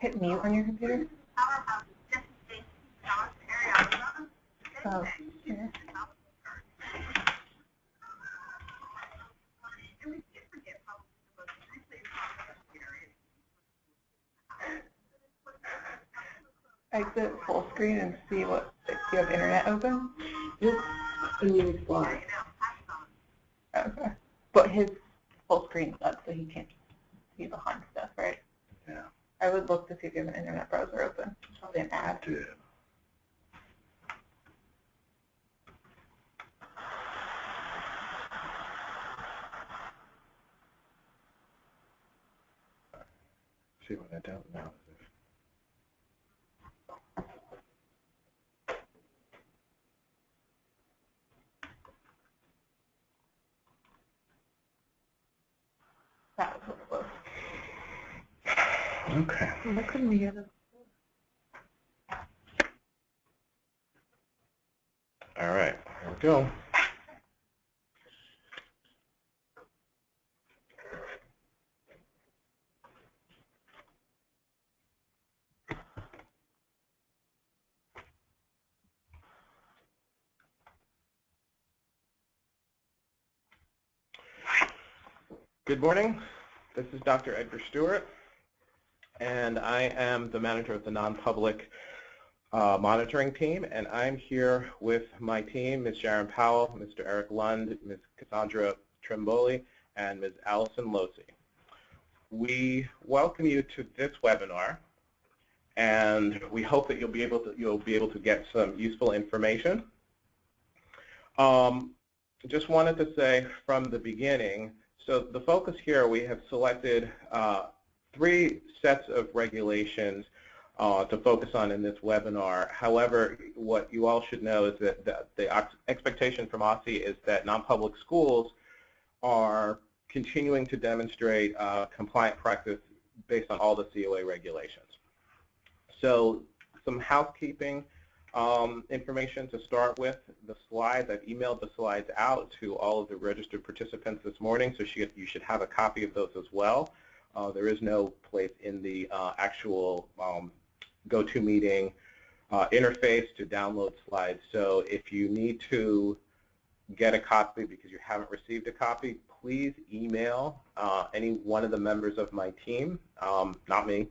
Hit mute on your computer. Oh, yeah. Exit full screen and see what, if you have internet open. Yep. And you reply. Okay. But his full screen's up, so he can't see behind stuff, right? Yeah. I would look to see if you have an internet browser open. It's probably an ad. Yeah. See what I don't know. That was close. Okay. Why couldn't we hear this? All right. Here we go. Good morning. This is Dr. Edgar Stewart, and I am the manager of the non-public monitoring team, and I'm here with my team, Ms. Sharon Powell, Mr. Eric Lund, Ms. Cassandra Trimboli, and Ms. Allison Losi. We welcome you to this webinar, and we hope that you'll be able to get some useful information. Just wanted to say from the beginning, so the focus here, we have selected 3 sets of regulations to focus on in this webinar. However, what you all should know is that the expectation from OSCE is that non-public schools are continuing to demonstrate compliant practice based on all the COA regulations. So some housekeeping information to start with. The slides, I've emailed the slides out to all of the registered participants this morning, so you should have a copy of those as well. There is no place in the actual GoToMeeting interface to download slides. So if you need to get a copy because you haven't received a copy, please email any one of the members of my team, not me,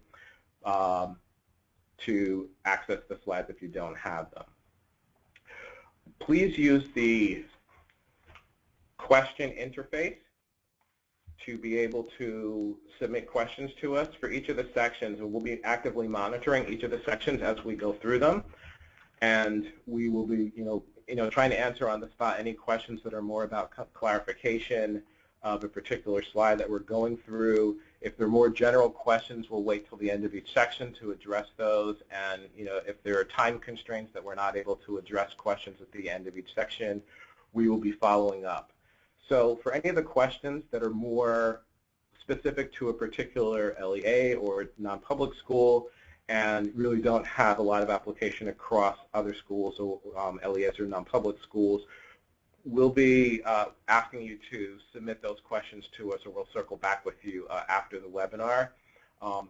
to access the slides if you don't have them. Please use the question interface to be able to submit questions to us for each of the sections, and we'll be actively monitoring each of the sections as we go through them. And we will be, trying to answer on the spot any questions that are more about clarification of a particular slide that we're going through. If they're more general questions, we'll wait till the end of each section to address those. And if there are time constraints that we're not able to address questions at the end of each section, we will be following up. So for any of the questions that are more specific to a particular LEA or non-public school and really don't have a lot of application across other schools, or LEAs or non-public schools, we'll be asking you to submit those questions to us, or we'll circle back with you after the webinar.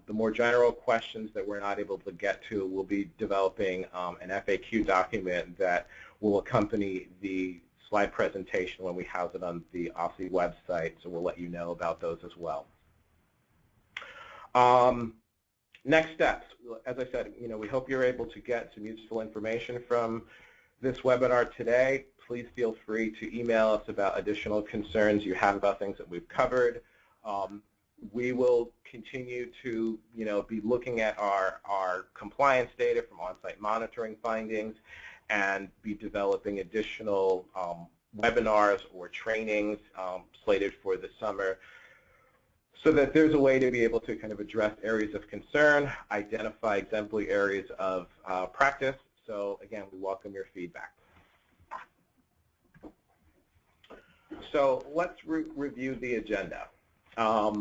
The more general questions that we're not able to get to, we'll be developing an FAQ document that will accompany the slide presentation when we house it on the OSCE website, so we'll let you know about those as well. Next steps, as I said, we hope you're able to get some useful information from this webinar today. Please feel free to email us about additional concerns you have about things that we've covered. We will continue to be looking at our compliance data from on-site monitoring findings and be developing additional webinars or trainings slated for the summer, so that there's a way to be able to kind of address areas of concern, identify exemplary areas of practice. So again, we welcome your feedback. So let's review the agenda. Our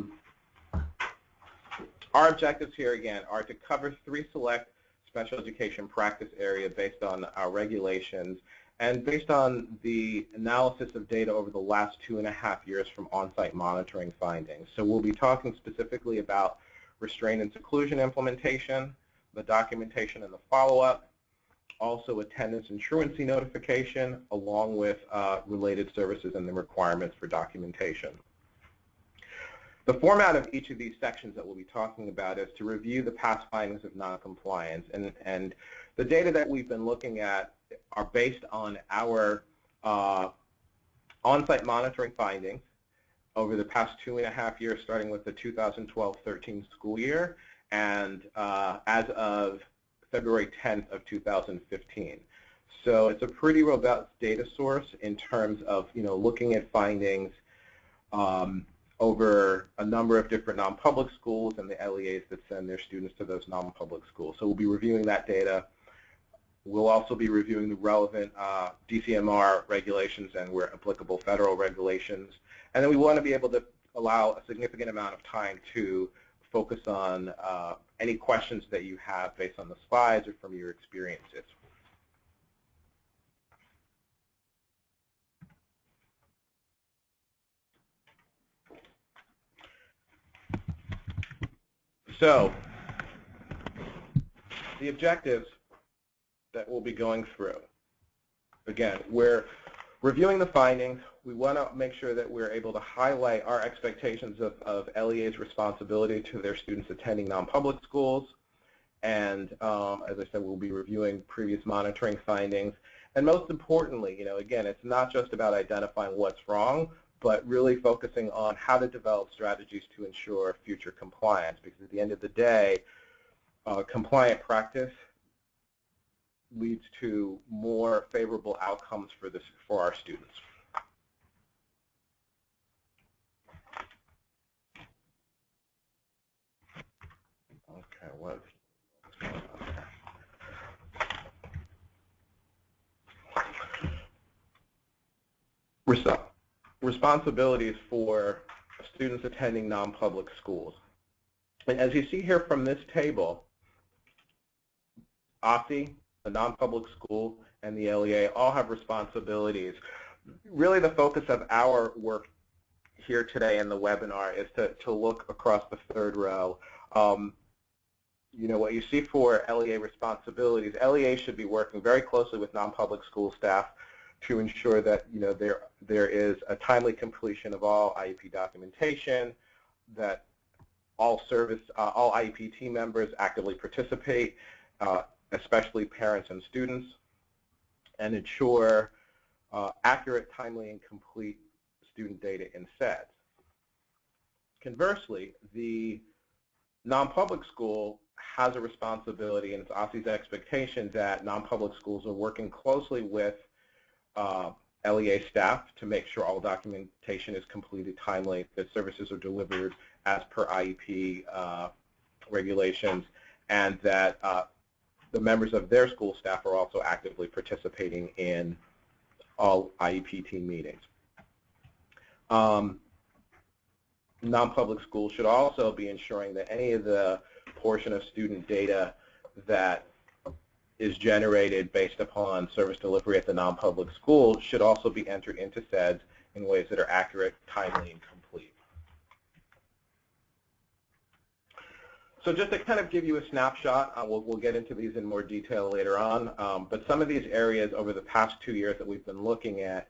objectives here again are to cover 3 select special education practice areas based on our regulations, and based on the analysis of data over the last 2.5 years from on-site monitoring findings. So we'll be talking specifically about restraint and seclusion implementation, the documentation and the follow-up, also attendance and truancy notification, along with related services and the requirements for documentation. The format of each of these sections that we'll be talking about is to review the past findings of noncompliance, and the data that we've been looking at are based on our on-site monitoring findings over the past 2.5 years, starting with the 2012-13 school year, and as of February 10th of 2015. So it's a pretty robust data source in terms of looking at findings over a number of different non-public schools and the LEAs that send their students to those non-public schools. So we'll be reviewing that data. We'll also be reviewing the relevant DCMR regulations and, where applicable, federal regulations. And then we want to be able to allow a significant amount of time to focus on any questions that you have based on the slides or from your experiences. So the objectives that we'll be going through. Again, we're reviewing the findings. We want to make sure that we're able to highlight our expectations of LEA's responsibility to their students attending non-public schools. And as I said, we'll be reviewing previous monitoring findings. And most importantly, again, it's not just about identifying what's wrong, but really focusing on how to develop strategies to ensure future compliance. Because at the end of the day, compliant practice leads to more favorable outcomes for our students. Okay, what's going on here? Responsibilities for students attending non-public schools. And as you see here from this table, OSSI, the non-public school, and the LEA all have responsibilities. Really the focus of our work here today in the webinar is to look across the third row. What you see for LEA responsibilities, LEA should be working very closely with non-public school staff to ensure that there is a timely completion of all IEP documentation, that all IEP team members actively participate, especially parents and students, and ensure accurate, timely, and complete student data in SEDS. Conversely, the non-public school has a responsibility, and it's OSSI's expectation that non-public schools are working closely with LEA staff to make sure all documentation is completed timely, that services are delivered as per IEP regulations, and that the members of their school staff are also actively participating in all IEP team meetings. Non-public schools should also be ensuring that any of the portion of student data that is generated based upon service delivery at the non-public school should also be entered into SEDS in ways that are accurate, timely, and complete. So just to kind of give you a snapshot, we'll get into these in more detail later on, but some of these areas over the past 2 years that we've been looking at,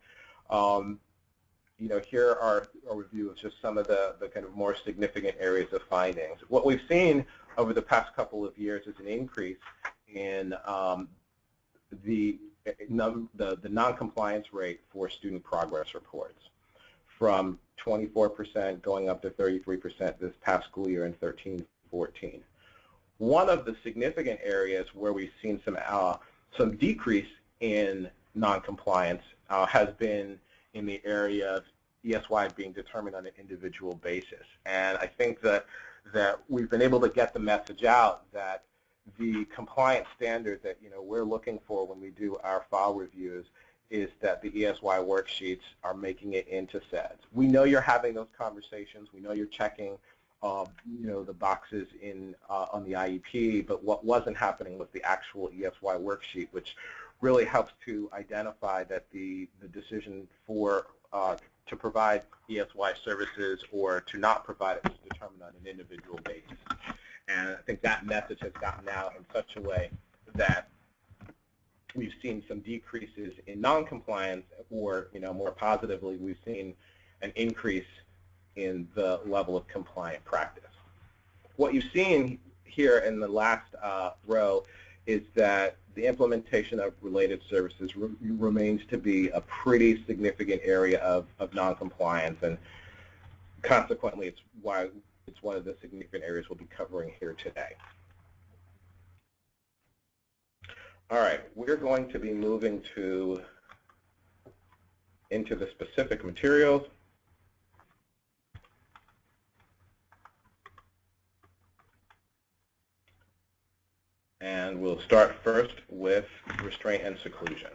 here are a review of just some of the kind of more significant areas of findings. What we've seen over the past couple of years is an increase in the non-compliance rate for student progress reports, from 24% going up to 33% this past school year in 13-14. One of the significant areas where we've seen some decrease in non-compliance has been in the area of ESY being determined on an individual basis. And I think that we've been able to get the message out that the compliance standard that we're looking for when we do our file reviews is that the ESY worksheets are making it into SEDS. We know you're having those conversations. We know you're checking the boxes in on the IEP, but what wasn't happening was the actual ESY worksheet, which really helps to identify that the decision for to provide ESY services or to not provide it is determined on an individual basis. And I think that message has gotten out in such a way that we've seen some decreases in noncompliance, or more positively, we've seen an increase in the level of compliant practice. What you've seen here in the last row is that the implementation of related services remains to be a pretty significant area of noncompliance, and consequently, it's one of the significant areas we'll be covering here today. All right, we're going to be moving into the specific materials. And we'll start first with restraint and seclusion.